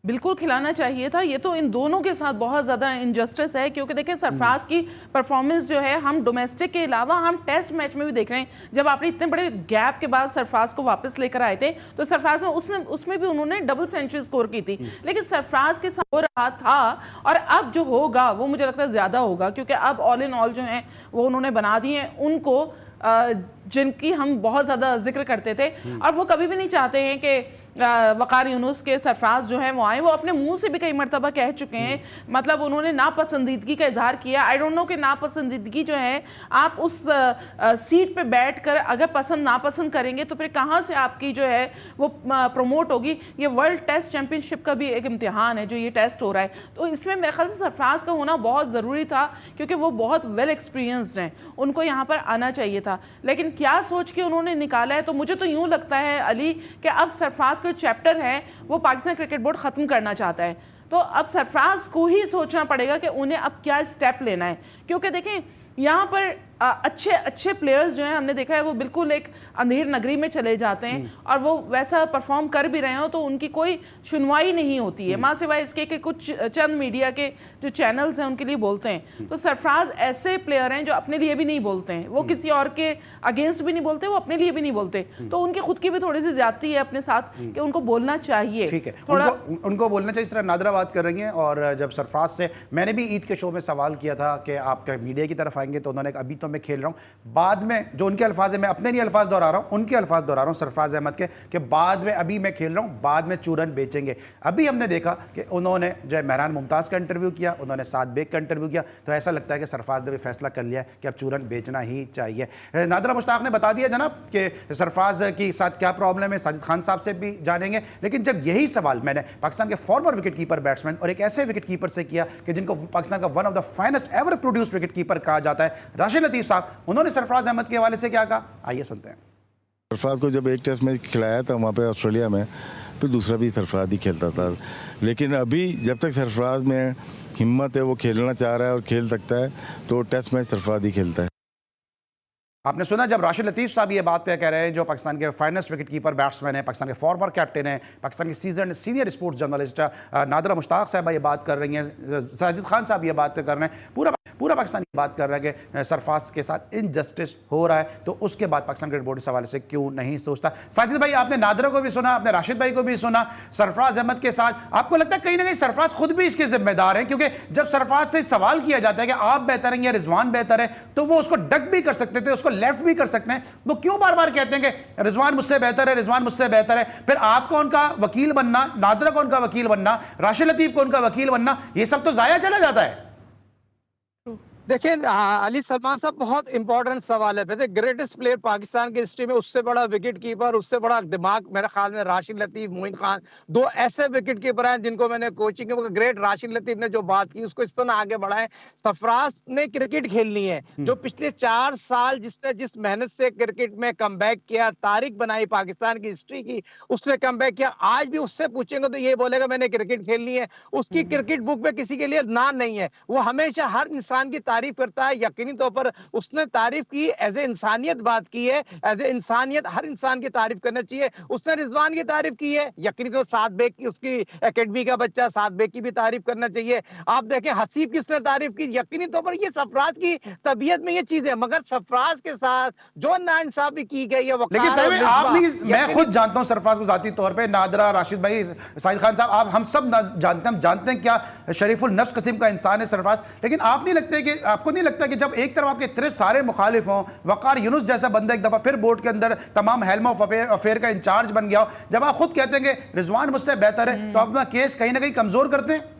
बिल्कुल खिलाना चाहिए था। ये तो इन दोनों के साथ बहुत ज़्यादा इनजस्टिस है क्योंकि देखिए सरफराज की परफॉर्मेंस जो है हम डोमेस्टिक के अलावा हम टेस्ट मैच में भी देख रहे हैं। जब आपने इतने बड़े गैप के बाद सरफराज को वापस लेकर आए थे तो सरफराज में उसमें भी उन्होंने डबल सेंचुरी स्कोर की थी, लेकिन सरफराज के साथ हो रहा था और अब जो होगा वो मुझे लगता है ज़्यादा होगा क्योंकि अब ऑल इन ऑल जो है वो उन्होंने बना दिए हैं उनको जिनकी हम बहुत ज़्यादा जिक्र करते थे। और वो कभी भी नहीं चाहते हैं कि वकार यूनुस के सरफराज जो है वो आए। वो अपने मुंह से भी कई मरतबा कह चुके हैं, मतलब उन्होंने नापसंदीदगी का इजहार किया। आई डोंट नो कि नापसंदीदगी जो है आप उस सीट पे बैठकर अगर पसंद नापसंद करेंगे तो फिर कहाँ से आपकी जो है वो प्रमोट होगी। ये वर्ल्ड टेस्ट चैम्पियनशिप का भी एक इम्तिहान है जो ये टेस्ट हो रहा है, तो इसमें मेरे ख्याल से सरफराज का होना बहुत ज़रूरी था क्योंकि वो बहुत वेल एक्सपीरियंसड हैं, उनको यहाँ पर आना चाहिए था। लेकिन क्या सोच के उन्होंने निकाला है, तो मुझे तो यूँ लगता है अली कि अब सरफराज का चैप्टर है वो पाकिस्तान क्रिकेट बोर्ड ख़त्म करना चाहता है। तो अब सरफराज को ही सोचना पड़ेगा कि उन्हें अब क्या स्टेप लेना है, क्योंकि देखें यहाँ पर अच्छे अच्छे प्लेयर्स जो हैं हमने देखा है वो बिल्कुल एक अंधेर नगरी में चले जाते हैं और वो वैसा परफॉर्म कर भी रहे हो तो उनकी कोई सुनवाई नहीं होती है, माँ सिवाय इसके कि कुछ चंद मीडिया के जो चैनल्स हैं उनके लिए बोलते हैं। तो सरफराज ऐसे प्लेयर हैं जो अपने लिए भी नहीं बोलते हैं, वो किसी और के अगेंस्ट भी नहीं बोलते, वो अपने लिए भी नहीं बोलते, तो उनकी खुद की भी थोड़ी सी ज्यादती है अपने साथ कि उनको बोलना चाहिए। ठीक है, थोड़ा उनको बोलना चाहिए। इस तरह नादरा बात कर रही हैं। और जब सरफराज से मैंने भी ईद के शो में सवाल किया था कि आप मीडिया की तरफ आएंगे, तो उन्होंने कहा अभी तो मैं खेल रहा हूं, बाद में जो उनके अल्फाज है, मैं अपने नहीं अल्फाज दोहरा रहा हूं, उनके अल्फाज दोहरा रहा हूं सरफराज अहमद के, कि बाद में अभी मैं खेल रहा हूं, बाद में चूरन बेचेंगे। अभी हमने देखा कि उन्होंने जो है महरान मुमताज का इंटरव्यू किया, उन्होंने साद बेग का इंटरव्यू किया, तो ऐसा लगता है कि सरफराज ने भी फैसला कर लिया है कि अब चूरन बेचना ही चाहिए। नादरा मुश्ताक ने बता दिया जनाब कि सरफराज के साथ क्या प्रॉब्लम है, साजिद खान साहब से भी जानेंगे। लेकिन जब यही सवाल मैंने पाकिस्तान के फॉर्मर विकेट कीपर बैट्समैन और एक ऐसे विकेट कीपर से किया कि जिनको पाकिस्तान का one of the finest ever produced wicket keeper कहा जाता है, राशिद लतीफ साहब, उन्होंने सरफराज अहमद के हवाले से क्या कहा, आइए सुनते हैं। सरफराज को जब एक टेस्ट मैच खिलाया था वहाँ पे ऑस्ट्रेलिया में, फिर दूसरा भी सरफराज ही खेलता था। लेकिन अभी जब तक सरफराज में हिम्मत है, वो खेलना चाह रहा है और खेल सकता है, तो टेस्ट मैच सरफराज ही खेलता है। आपने सुना जब राशिद लतीफ़ साहब ये बात कह रहे हैं, जो पाकिस्तान के फाइनेस्ट विकेट कीपर बैट्समैन है, पाकिस्तान के फॉर्मर कैप्टन है, पाकिस्तान की senior sports journalist NADRA Mushtaq साहब ये बात कर रही हैं, साजिद खान साहब ये बात कर रहे हैं, पूरा पाकिस्तान ये बात कर रहा है कि सरफराज के साथ इनजस्टिस हो रहा है, तो उसके बाद पाकिस्तान क्रिकेट बोर्ड इस हवाले से क्यों नहीं सोचता। साजिद भाई, आपने नादरा को भी सुना, आपने राशिद भाई को भी सुना, सरफराज अहमद के साथ आपको लगता है कहीं ना कहीं सरफराज खुद भी इसके जिम्मेदार हैं? क्योंकि जब सरफराज से सवाल किया जाता है कि आप बेहतर हैं या रिजवान बेहतर है, तो वो उसको डक भी कर सकते थे, उसको लेफ्ट भी कर सकते हैं, वो क्यों बार बार कहते हैं कि रिजवान मुझसे बेहतर है, रिजवान मुझसे बेहतर है? फिर आपको उनका वकील बनना, नादरा को उनका वकील बनना, राशिद लतीफ को उनका वकील बनना, ये सब तो जाया चला जाता है। देखिए अली सलमान साहब, बहुत इंपॉर्टेंट सवाल है। वैसे ग्रेटेस्ट प्लेयर पाकिस्तान की हिस्ट्री में, उससे बड़ा विकेट कीपर, उससे बड़ा दिमाग मेरे ख्याल में राशिद लतीफ, मोइन खान, दो ऐसे विकेट कीपर हैं जिनको मैंने कोचिंग में, ग्रेट राशिद लतीफ ने जो बात की उसको इस तरह आगे बढ़ाए। सरफराज ने क्रिकेट खेलनी है, जो पिछले 4 साल जिसने जिस मेहनत से क्रिकेट में कमबैक किया, तारीख बनाई पाकिस्तान की हिस्ट्री की, उसने कमबैक किया। आज भी उससे पूछेंगे तो ये बोलेगा मैंने क्रिकेट खेलनी है। उसकी क्रिकेट बुक में किसी के लिए नाम नहीं है। वो हमेशा हर इंसान की तारीफ करता है। यकीनी तौर पर उसने तारीफ की, एज ए इंसानियत बात की है, एज ए इंसानियत हर इंसान की तारीफ करना चाहिए। उसने रिजवान की तारीफ की है, यकीनी तौर साद बेग की, उसकी एकेडमी का बच्चा साद बेग की भी तारीफ करना चाहिए। आप देखें हसीब की उसने तारीफ की। यकीनी तौर पर ये सरफराज की तबीयत में ये चीज है, मगर सरफराज के साथ जो नाइंसाफी की गई है, लेकिन साहब आप नहीं, मैं खुद जानता हूं सरफराज को जाती तौर पे, नादरा, राशिद भाई, साजिद खान साहब, आप हम सब जानते हैं, हम जानते हैं क्या शरीफुल नफ्स किस्म का इंसान है सरफराज। लेकिन आप नहीं लगते कि, आपको नहीं लगता कि जब एक तरफ आपके इतने सारे मुखालिफ हों, वकार यूनुस जैसा बंदा एक दफा फिर बोर्ड के अंदर तमाम हेल्म ऑफ अफेयर का इंचार्ज बन गया हो, जब आप खुद कहते हैं कि रिजवान मुझसे बेहतर है, तो अपना केस कहीं ना कहीं कमजोर करते हैं?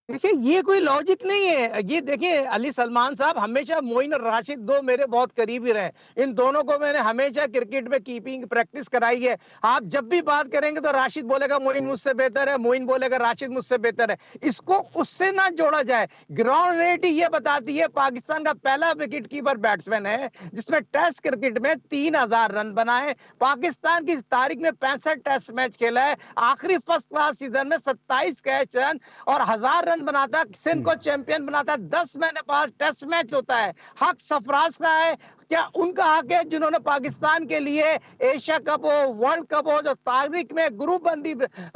देखिए ये कोई लॉजिक नहीं है। ये देखिए अली सलमान साहब, हमेशा मोइन और राशिद दो मेरे बहुत करीबी रहे। इन दोनों को मैंने हमेशा क्रिकेट में कीपिंग प्रैक्टिस कराई है। आप जब भी बात करेंगे तो राशिद बोलेगा मोइन मुझसे बेहतर है, मोइन बोलेगा राशिद मुझसे बेहतर है। इसको उससे ना जोड़ा जाए। ग्राउंड रियलिटी ये बताती है पाकिस्तान का पहला विकेट कीपर बैट्समैन है जिसमें टेस्ट क्रिकेट में 3000 रन बनाए। पाकिस्तान की तारीख में 65 टेस्ट मैच खेला है। आखिरी फर्स्ट क्लास सीजन में 27 कैच रन और 1000 बनाता, सिंध को चैंपियन बनाता। 10 महीने बाद टेस्ट मैच होता है। हक सरफराज का है, क्या उनका हक है जिन्होंने पाकिस्तान के लिए एशिया कप हो, वर्ल्ड कप हो, जो तारीख में ग्रुप बंदी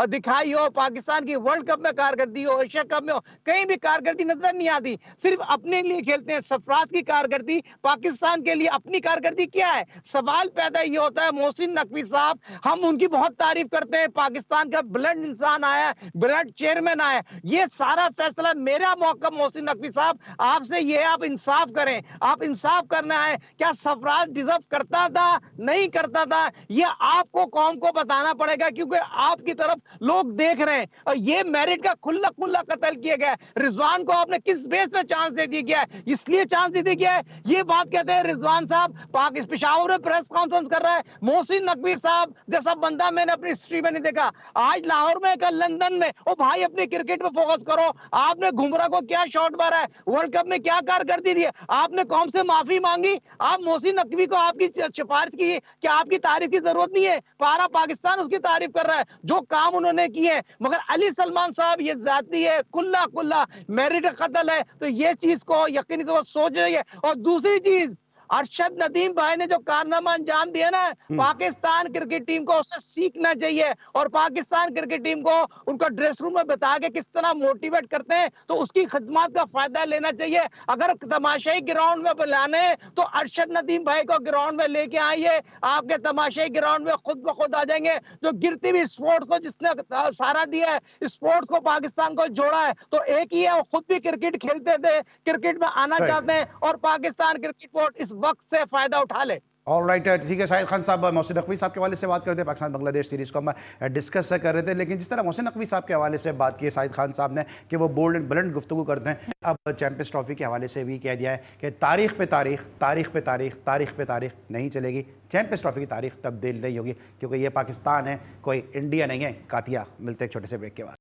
दिखाई हो, पाकिस्तान की वर्ल्ड कप में कारकर्दगी हो, एशिया कप में हो, कहीं भी कारकर्दगी नजर नहीं आती, सिर्फ अपने लिए खेलते हैं। सरफराज की कारकर्दगी, पाकिस्तान के लिए अपनी कारकर्दगी क्या है? सवाल पैदा ये होता है। मोहसिन नकवी साहब, हम उनकी बहुत तारीफ करते हैं, पाकिस्तान का ब्लड इंसान आया, ब्लड चेयरमैन आया। ये सारा फैसला मेरा मौका मोहसिन नकवी साहब आपसे ये, आप इंसाफ करें, आप इंसाफ करना है। क्या सरफराज डिजर्व करता था, नहीं करता था, ये आपको कौम को बताना पड़ेगा, क्योंकि आपकी तरफ लोग देख रहे हैं। और ये मेरिट का खुला खुला कत्ल किया गया है। रिजवान को आपने किस बेस पे चांस दे दिया गया है? इसलिए चांस दे दिया गया है। ये बात कहते हैं रिजवान साहब पाकिस्तान पेशावर में प्रेस कॉन्फ्रेंस कर रहा है। मोहसिन नकवी साहब जैसा बंदा मैंने अपनी हिस्ट्री में नहीं देखा। आज लाहौर में, कल लंदन में। ओ भाई, अपने क्रिकेट पे फोकस करो। आपने घुमरा को क्या शॉट मारा है, वर्ल्ड कप में क्या कारकर्दगी दी है, आपने कौम से माफी मांगी, आप मोहसिन नकवी को आपकी सिफारिश की कि आपकी तारीफ की जरूरत नहीं है, सारा पाकिस्तान उसकी तारीफ कर रहा है जो काम उन्होंने किए हैं। मगर अली सलमान साहब ये जाती है, कुल्ला कुल्ला मेरिट कत्ल है, तो ये चीज को यकीनी तौर पर सोच रही है। और दूसरी चीज, अरशद नदीम भाई ने जो कारनामा अंजाम दिया ना, पाकिस्तान क्रिकेट टीम को उससे सीखना चाहिए और पाकिस्तान क्रिकेट टीम को उनका ड्रेस रूम में बता के किस तरह मोटिवेट करते हैं तो उसकी खिदमत का फायदा लेना चाहिए। अगर तमाशाई ग्राउंड में बुलाने तो अरशद नदीम भाई को ग्राउंड में लेके आइए, आपके तमाशाई ग्राउंड में खुद ब खुद आ जाएंगे। जो गिरती हुई स्पोर्ट्स को जिसने सहारा दिया है, स्पोर्ट्स को पाकिस्तान को जोड़ा है, तो एक ही है, वो खुद भी क्रिकेट खेलते थे, क्रिकेट में आना चाहते हैं और पाकिस्तान क्रिकेट बोर्ड इस वक्त से फायदा उठा ले। ऑल राइट, ठीक है। शाहिद खान साहब, मोहसिन नकवी साहब के हवाले से बात करते हैं। पाकिस्तान बांग्लादेश सीरीज़ को हम डिस्कस कर रहे थे, लेकिन जिस तरह मोहसिन नकवी साहब के हवाले से बात की शाहिद खान साहब ने कि वो बोल्ड एंड बुलंद गुफ्तगू करते हैं, अब चैंपियंस ट्रॉफी के हवाले से भी कह दिया है कि तारीख पे तारीख, तारीख पे तारीख, तारीख पे तारीख नहीं चलेगी। चैंपियंस ट्रॉफी की तारीख तब्दील नहीं होगी, क्योंकि ये पाकिस्तान है, कोई इंडिया नहीं है। कातिया। मिलते एक छोटे से ब्रेक के बाद।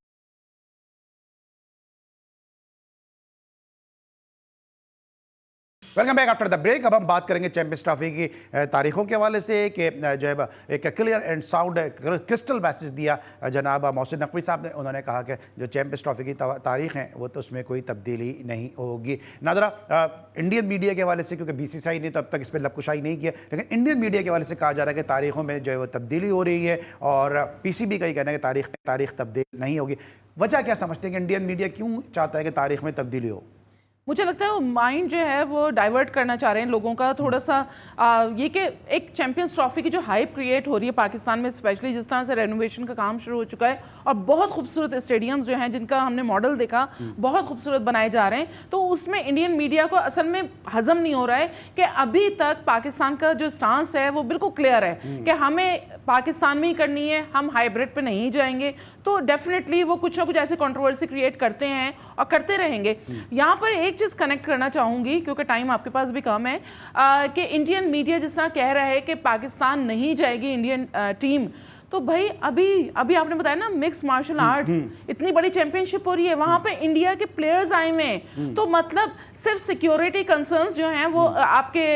Welcome back after the break. अब हम बात करेंगे चैंपियंस ट्रॉफी की तारीखों के हवाले से कि जो है एक clear and sound crystal message दिया जनाब मोहसिन नकवी साहब ने। उन्होंने कहा कि जो चैंपियंस ट्रॉफी की तारीख हैं वो तो उसमें कोई तब्दीली नहीं होगी। नादरा, इंडियन मीडिया के हवाले से, क्योंकि बीसीसीआई ने तो अब तक इस पर लबकुशाई नहीं किया, लेकिन इंडियन मीडिया के हवाले से कहा जा रहा है कि तारीखों में जो है वो तब्दीली हो रही है और पीसीबी का ही कहना है कि तारीख तब्दील नहीं होगी। वजह क्या समझते हैं कि इंडियन मीडिया क्यों चाहता है कि तारीख में तब्दीली हो? मुझे लगता है वो माइंड जो है वो डाइवर्ट करना चाह रहे हैं लोगों का थोड़ा सा। ये कि एक चैंपियंस ट्रॉफी की जो हाइप क्रिएट हो रही है पाकिस्तान में, स्पेशली जिस तरह से रेनोवेशन का काम शुरू हो चुका है और बहुत खूबसूरत स्टेडियम्स जो हैं जिनका हमने मॉडल देखा, बहुत खूबसूरत बनाए जा रहे हैं, तो उसमें इंडियन मीडिया को असल में हजम नहीं हो रहा है कि अभी तक पाकिस्तान का जो स्टांस है वो बिल्कुल क्लियर है कि हमें पाकिस्तान में ही करनी है, हम हाइब्रिड पे नहीं जाएंगे। तो डेफिनेटली वो कुछ ना कुछ ऐसे कंट्रोवर्सी क्रिएट करते हैं और करते रहेंगे। यहाँ पर एक चीज़ कनेक्ट करना चाहूँगी, क्योंकि टाइम आपके पास भी कम है, कि इंडियन मीडिया जिस तरह कह रहा है कि पाकिस्तान नहीं जाएगी इंडियन टीम, तो भाई अभी आपने बताया ना मिक्स मार्शल आर्ट्स, इतनी बड़ी चैंपियनशिप हो रही है, वहां पे इंडिया के प्लेयर्स आए हुए हैं, तो मतलब सिर्फ सिक्योरिटी कंसर्न्स जो हैं वो आपके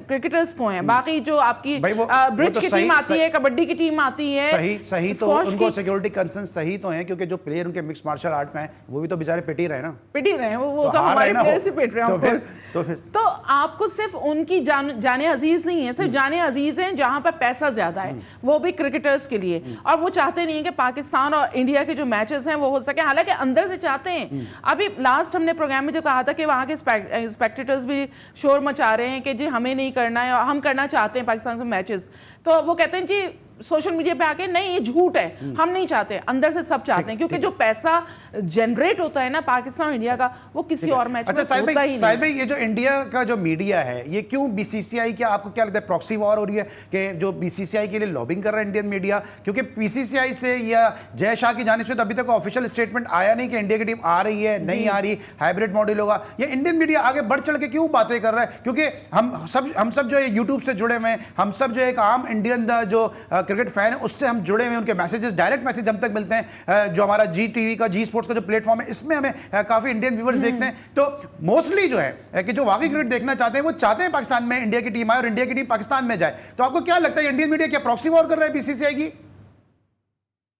क्रिकेटर्स को हैं, बाकी जो आपकी ब्रिज की टीम आती है, कबड्डी की टीम आती है, सही तो उनको सिक्योरिटी कंसर्न सही तो हैं, क्योंकि जो प्लेयर उनके मिक्स मार्शल आर्ट में हैं वो भी तो बेचारे पिट ही रहे ना, वो तो हमारे प्लेयर्स ही पिट रहे हैं। तो आपको सिर्फ उनकी जाने अजीज नहीं है, सिर्फ जाने अजीज हैं जहां पर पैसा ज्यादा है, वो भी क्रिकेटर्स के लिए, और वो चाहते नहीं है कि पाकिस्तान और इंडिया के जो मैचेस हैं वो हो सके, हालांकि अंदर से चाहते हैं। अभी लास्ट हमने प्रोग्राम में जो कहा था कि वहां के स्पेक्टेटर्स भी शोर मचा रहे हैं कि जी हमें नहीं करना है और हम करना चाहते हैं पाकिस्तान से मैचेस, तो वो कहते हैं जी सोशल मीडिया पे आके नहीं ये झूठ है, हम नहीं चाहते, अंदर से सब चाहते हैं, क्योंकि जो पैसा जनरेट होता है ना पाकिस्तान और इंडिया का वो किसी और मैच में होता ही नहीं। साहिब भाई, ये जो इंडिया का जो मीडिया है ये क्यों बीसीसीआई, क्या आपको क्या लगता है प्रॉक्सी वॉर हो रही है कि जो बीसीसीआई के लिए लॉबिंग कर रहा है इंडियन मीडिया? क्योंकि बीसीसीआई से या जय शाह की जानिब से तो अभी तक ऑफिशियल स्टेटमेंट आया नहीं कि इंडिया की टीम आ रही है, नहीं आ रही, हाइब्रिड मॉडल होगा। ये इंडियन मीडिया आगे बढ़ चढ़ के क्यों बातें कर रहा है? क्योंकि हम सब जो है यूट्यूब से जुड़े हुए हैं, हम सब जो एक आम इंडियन जो क्रिकेट फैन है उससे हम जुड़े हुए, उनके मैसेजेस, डायरेक्ट मैसेज हम तक मिलते हैं। जो हमारा जी टीवी का, जी स्पोर्ट्स का जो प्लेटफॉर्म है, इसमें हमें काफी इंडियन व्यूअर्स देखते हैं। तो मोस्टली जो है कि जो वाकई क्रिकेट देखना चाहते हैं वो चाहते हैं पाकिस्तान में इंडिया की टीम आए और इंडिया की टीम पाकिस्तान में जाए। तो आपको क्या लगता है इंडियन मीडिया क्या प्रॉक्सी वॉर कर रहा है बीसीसीआई की?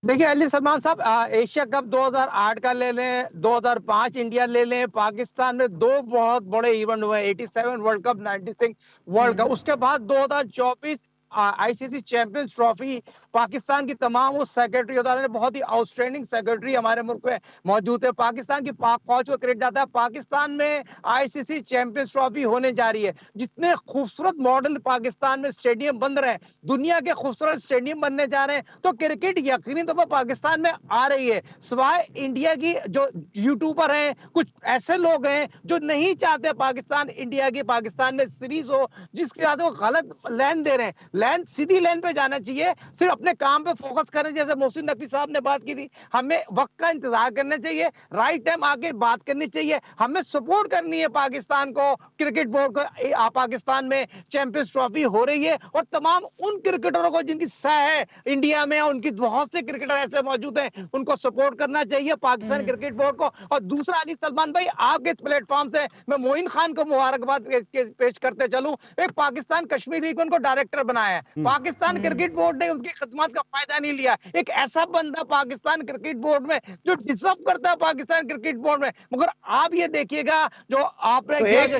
देखिए अली सलमान साहब, एशिया कप 2008 का ले लें, 2005 इंडिया ले लें, पाकिस्तान में दो बहुत बड़े इवेंट हुए, 87 वर्ल्ड कप, 96 वर्ल्ड कप, उसके बाद 2024 आईसीसी चैंपियंस ट्रॉफी। पाकिस्तान की तमाम उस सेक्रेटरी होता है, बहुत ही आउटस्टैंडिंग सेक्रेटरी हमारे मुल्क में मौजूद है, पाकिस्तान की पाक फौज को क्रेडिट जाता है। पाकिस्तान में आईसीसी चैंपियंस ट्रॉफी होने जा रही है, जितने खूबसूरत मॉडल पाकिस्तान में स्टेडियम बन रहे हैं, दुनिया के खूबसूरत स्टेडियम बनने जा रहे हैं, तो क्रिकेट यकीनी तौर पर पाकिस्तान में आ रही है। सिवाय इंडिया की जो यूट्यूबर हैं, कुछ ऐसे लोग हैं जो नहीं चाहते पाकिस्तान इंडिया की पाकिस्तान में सीरीज हो, जिसके बाद वो गलत लेन दे रहे हैं। लाइन सीधी लाइन पे जाना चाहिए, सिर्फ अपने काम पे फोकस करें। जैसे मोहसिन नकवी साहब ने बात की थी, हमें वक्त का इंतजार करना चाहिए, राइट टाइम आके बात करनी चाहिए। हमें सपोर्ट करनी है पाकिस्तान को, क्रिकेट बोर्ड को। पाकिस्तान में चैंपियंस ट्रॉफी हो रही है और तमाम उन क्रिकेटरों को जिनकी सह है इंडिया में, उनकी बहुत से क्रिकेटर ऐसे मौजूद हैं, उनको सपोर्ट करना चाहिए पाकिस्तान क्रिकेट बोर्ड को। और दूसरा, अली सलमान भाई, आपके प्लेटफॉर्म से मैं मोइन खान को मुबारकबाद पेश करते चलूं। एक पाकिस्तान कश्मीर लीग उनको डायरेक्टर बनाया है, पाकिस्तान क्रिकेट बोर्ड ने उनकी खिदमत का फायदा नहीं लिया। एक ऐसा बंदा पाकिस्तान क्रिकेट बोर्ड में जो डिजर्व करता है पाकिस्तान क्रिकेट बोर्ड में। मगर आप ये देखिएगा जो आपने तो एक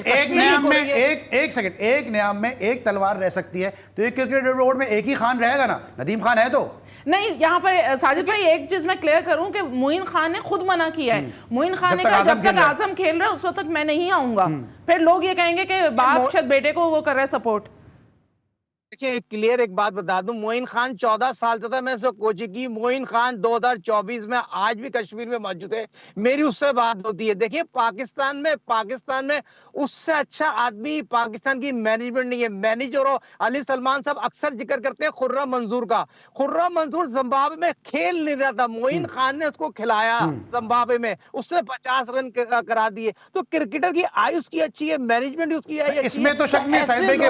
सेकंड, एक नियाम में एक तलवार रह सकती है, तो एक क्रिकेट बोर्ड में एक ही खान रहेगा ना? नदीम खान है तो नहीं। यहाँ पर साजिद भाई एक चीज मैं क्लियर करूं कि मोइन खान ने खुद मना किया है। मोइन खान ने कहा जब तक आजम खेल रहा है उस वक्त तक मैं नहीं आऊंगा। फिर लोग ये कहेंगे कि बाप शायद बेटे को वो कर रहा है सपोर्ट। देखिए, क्लियर एक बात बता दूं, मोइन खान 14 साल था, मैं उसको कोचिंग की। मोइन खान 2024 में आज भी कश्मीर में मौजूद है, मेरी उससे बात होती है। देखिए, पाकिस्तान में उससे अच्छा आदमी पाकिस्तान की मैनेजमेंट नहीं है। मैनेजर हो, अली सलमान साहब अक्सर जिक्र करते हैं खुर्रम मंजूर का। खुर्रम मंजूर जिम्बाब्वे में खेल नहीं रहा था, मोइन खान ने उसको खिलाया जिम्बाब्वे में, उसने 50 रन करा दिए। तो क्रिकेटर की आयु उसकी अच्छी है, मैनेजमेंट उसकी अच्छी है। इसमें तो शक नहीं साहिब भाई कि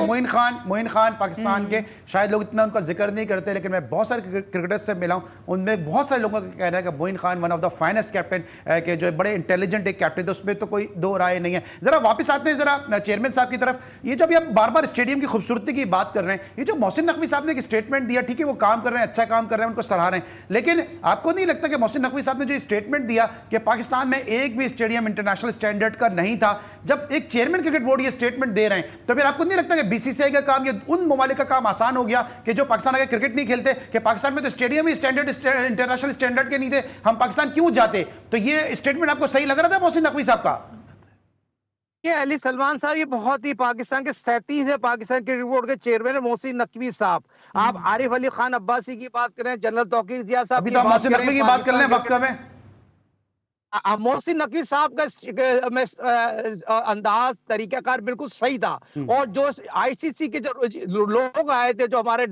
मोइन खान पाकिस्तान के शायद लोग इतना उनका जिक्र नहीं करते, लेकिन मैं बहुत सारे क्रिकेटर्स से मिला हूं, उनमें बहुत सारे लोगों का कहना है कि Moin Khan one of the finest captain के जो बड़े इंटेलिजेंट एक कैप्टन, तो उसमें तो कोई दो राय नहीं है। जरा वापस आते हैं जरा चेयरमैन साहब की तरफ। ये जो अभी आप बार बार स्टेडियम की खूबसूरती की बात कर रहे हैं, ये जो मोहसिन नकवी साहब ने एक स्टेटमेंट दिया, ठीक है वो काम कर रहे हैं, अच्छा काम कर रहे हैं, उनको सराह रहे हैं, लेकिन आपको नहीं लगता कि मोहसिन नकवी साहब ने जो स्टेटमेंट दिया कि पाकिस्तान में एक भी स्टेडियम इंटरनेशनल स्टैंडर्ड का नहीं था, जब एक चेयरमैन क्रिकेट बोर्ड ये स्टेटमेंट दे रहे हैं, तो फिर आपको नहीं लगता कि बीसीसीआई का काम, ये उन ममालिक का काम आसान हो गया कि जो पाकिस्तान आगे क्रिकेट नहीं खेलते, कि पाकिस्तान में तो स्टेडियम ही स्टैंडर्ड इंटरनेशनल स्टैंडर्ड के नहीं थे, हम पाकिस्तान क्यों जाते? तो ये स्टेटमेंट आपको सही लग रहा था मोहसिन नकवी साहब का? ये अली सलमान साहब, ये बहुत ही पाकिस्तान के 37 है पाकिस्तान क्रिकेट बोर्ड के चेयरमैन है मोहसिन नकवी साहब। आप आरिफ अली खान अब्बासी की बात करें, जनरल तौकीर जिया साहब अभी तो मोहसिन नकवी की बात कर लें वक्त में। मोहसिन नकवी साहब का अंदाज तरीकाकार बिल्कुल सही था। और जो आईसीसी के जो लोग आए थे, जो हमारे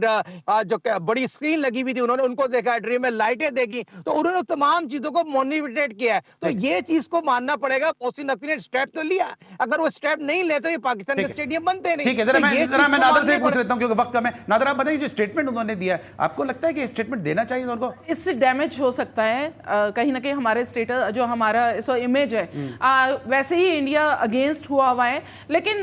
जो बड़ी स्क्रीन लगी हुई थी, उन्होंने उनको देखा, ड्रीम में लाइटें देखी, तो उन्होंने तमाम चीजों को मोनिटेट किया है। तो ये चीज को मानना पड़ेगा, मोहसिन नकवी ने स्टेप तो लिया, अगर वो स्टेप नहीं ले तो ये पाकिस्तान के स्टेडियम बनते नहीं। ठीक है, जरा मैं नादर से पूछ लेता हूं क्योंकि वक्त में। नादर, आप बताइए जो स्टेटमेंट उन्होंने दिया है, आपको लगता है कि स्टेटमेंट देना चाहिए उनको? इससे डैमेज हो सकता है कहीं ना कहीं हमारे स्टेटस, जो हमारा इमेज है, वैसे ही इंडिया अगेंस्ट हुआ है। लेकिन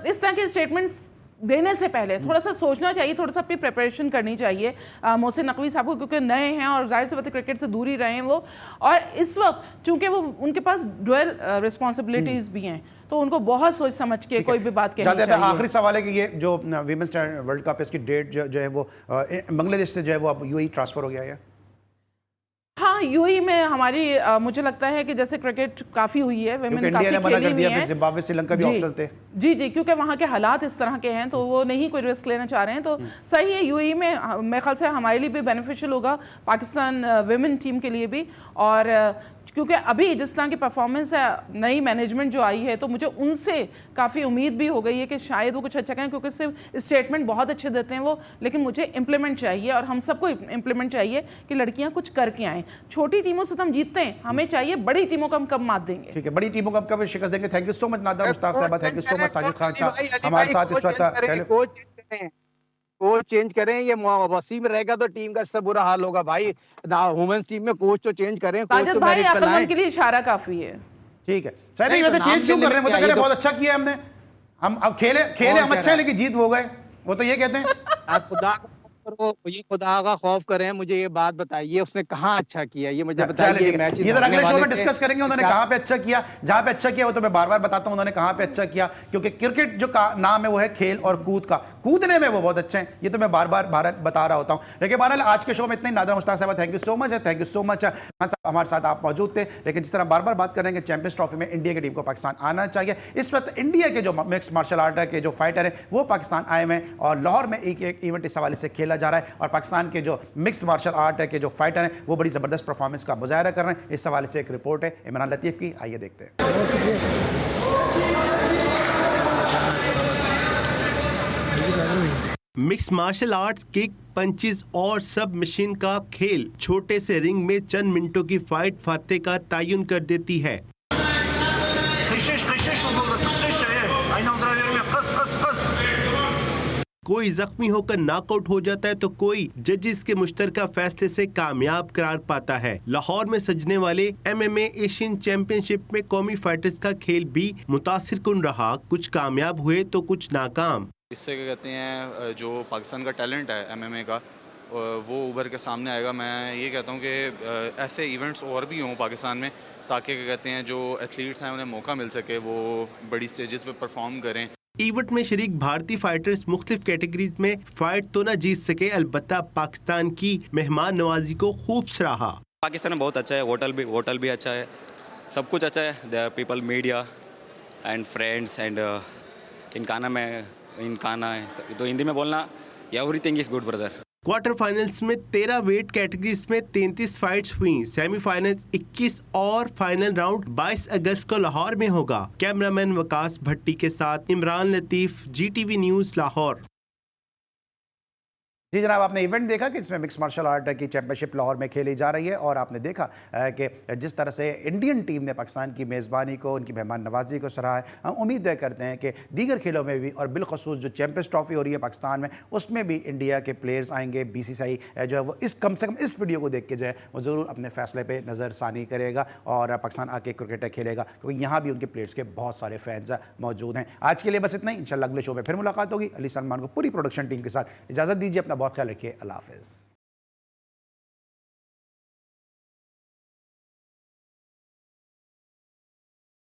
इस तरह के स्टेटमेंट्स देने से पहले थोड़ा सा सोचना चाहिए, थोड़ा सा अपनी प्रिपरेशन करनी चाहिए मोहसिन नकवी साहब को, क्योंकि नए हैं और जाहिर सी बात है क्रिकेट से दूर ही रहे हैं वो। और इस वक्त चूंकि वो उनके पास डुअल रिस्पॉन्सिबिलिटीज भी हैं, तो उनको बहुत सोच समझ के कोई भी बात कहनी चाहिए। आखिरी सवाल है कि ये जो वीमेंस वर्ल्ड कप, इसकी डेट जो है वो बांग्लादेश से जो है वो अब यूएई ट्रांसफर हो गया है? हाँ, यूएई में हमारी मुझे लगता है कि जैसे क्रिकेट काफी हुई है, वुमेन काफी खेली हुई है। जिम्बाब्वे, श्रीलंका भी ऑप्शन थे। जी, क्योंकि वहाँ के हालात इस तरह के हैं, तो वो नहीं कोई रिस्क लेना चाह रहे हैं, तो सही है। यूएई में मेरे ख्याल से हमारे लिए भी बेनिफिशियल होगा, पाकिस्तान वुमेन टीम के लिए भी। और क्योंकि अभी जिस तरह की परफॉर्मेंस है, नई मैनेजमेंट जो आई है, तो मुझे उनसे काफ़ी उम्मीद भी हो गई है कि शायद वो कुछ अच्छा करें, क्योंकि सिर्फ स्टेटमेंट बहुत अच्छे देते हैं वो, लेकिन मुझे इम्प्लीमेंट चाहिए, और हम सबको इम्प्लीमेंट चाहिए कि लड़कियां कुछ करके आएँ। छोटी टीमों से तो हम जीतते हैं, हमें चाहिए बड़ी टीमों को हम कब मात देंगे। ठीक है, बड़ी टीमों को हम कब शिकस्त देंगे। Thank you so much Nadir Mushtaq साहब, thank you so much Sajid Khan साहब हमारे साथ इस वक्त। कोच चेंज करें, ये वसीम रहेगा तो टीम का इससे बुरा हाल होगा भाई। वुमेन्स टीम में कोच तो चेंज करें, कोच तो भाई अकलमंद के लिए इशारा काफी है। ठीक है, सही वैसे चेंज क्यों कर रहे हैं? वो तो कह रहे बहुत अच्छा किया हमने, हम अब खेले हम अच्छा है, लेकिन जीत हो गए, वो तो ये कहते हैं। आप खुदा का खौफ करें, मुझे ये बात बताइए उसने कहाँ अच्छा किया, ये मुझे बताइए। मैच ये अगले शो में डिस्कस करेंगे उन्होंने कहाँ पे अच्छा किया। जहाँ पे अच्छा किया वो तो मैं बार बार बताता हूँ उन्होंने कहाँ पे अच्छा किया, क्योंकि क्रिकेट जो नाम है वो है खेल और कूद का, कूदने में वो बहुत अच्छे हैं, ये तो मैं बार बार बता रहा होता हूँ। लेकिन बहरहाल आज के शो में इतना ही। नादर मुश्ताक साहब थैंक यू सो मच है, थैंक यू सो मच हमारे साथ आप मौजूद थे। लेकिन जिस तरह बार बार बात करेंगे चैंपियंस ट्रॉफी में इंडिया की टीम को पाकिस्तान आना चाहिए। इस वक्त इंडिया के जो मिक्स मार्शल आर्ट के जो फाइटर है वो पाकिस्तान आए हुए हैं, और लाहौर में एक इवेंट इस हवाले से खेला जा रहा है, और पाकिस्तान के जो मिक्स मार्शल आर्ट के जो फाइटर हैं वो बड़ी जबरदस्त परफॉर्मेंस का मुजाहरा कर रहे हैं। इस हवाले से एक रिपोर्ट है इमरान लतीफ की, आइए देखते हैं। Mix martial arts, kick, punches और सब मशीन का खेल छोटे से रिंग में चंद मिनटों की फाइट फाते का तयन कर देती है। कोई जख्मी होकर नॉकआउट हो जाता है तो कोई जजेस के मुश्तरका फैसले से कामयाब करार पाता है। लाहौर में सजने वाले MMA एशियन चैंपियनशिप में कौमी फाइटर्स का खेल भी मुतासिरकुन रहा। कुछ कामयाब हुए तो कुछ नाकाम। इससे क्या कहते हैं, जो पाकिस्तान का टैलेंट है MMA का, वो उभर के सामने आएगा। मैं ये कहता हूँ कि ऐसे इवेंट्स और भी हों पाकिस्तान में, ताकि क्या कहते हैं जो एथलीट्स हैं उन्हें मौका मिल सके, वो बड़ी स्टेजेस पे परफॉर्म करें। इवेंट में शरीक भारतीय फाइटर्स मुख्तलिफ कैटेगरीज में फाइट तो न जीत सके, अलबत्ता पाकिस्तान की मेहमान नवाजी को खूब सराहा। पाकिस्तान में बहुत अच्छा है, होटल भी अच्छा है, सब कुछ अच्छा है। There people, media and friends and इनकाना है तो हिंदी में बोलना, everything is good brother. Quarter finals में 13 वेट कैटेगरीज में 33 फाइट्स हुई। सेमीफाइनल्स 21 और फाइनल राउंड 22 अगस्त को लाहौर में होगा। कैमरामैन वकास भट्टी के साथ इमरान लतीफ, GTV न्यूज़ लाहौर। जी जनाब, आपने इवेंट देखा कि इसमें मिक्स मार्शल आर्ट की चैंपियनशिप लाहौर में खेली जा रही है और आपने देखा कि जिस तरह से इंडियन टीम ने पाकिस्तान की मेज़बानी को, उनकी मेहमान नवाजी को सराहा है। हम उम्मीद करते हैं कि दीगर खेलों में भी और बिलखसूस जो चैंपियंस ट्रॉफी हो रही है पाकिस्तान में, उसमें भी इंडिया के प्लेयर्स आएंगे। BCCI जो है वो कम से कम इस वीडियो को देख के जो है वो ज़रूर अपने फैसले पर नज़रसानी करेगा और पाकिस्तान आके क्रिकेट खेलेगा, क्योंकि यहाँ भी उनके प्लेयर्स के बहुत सारे फैंस मौजूद हैं। आज के लिए बस इतना ही। इंशाल्लाह अगले शो में फिर मुलाकात होगी। अली सलमान को पूरी प्रोडक्शन टीम के साथ इजाज़त दीजिए। अपना बहुत ख्याल रखिए। अल्लाह हाफ़िज़।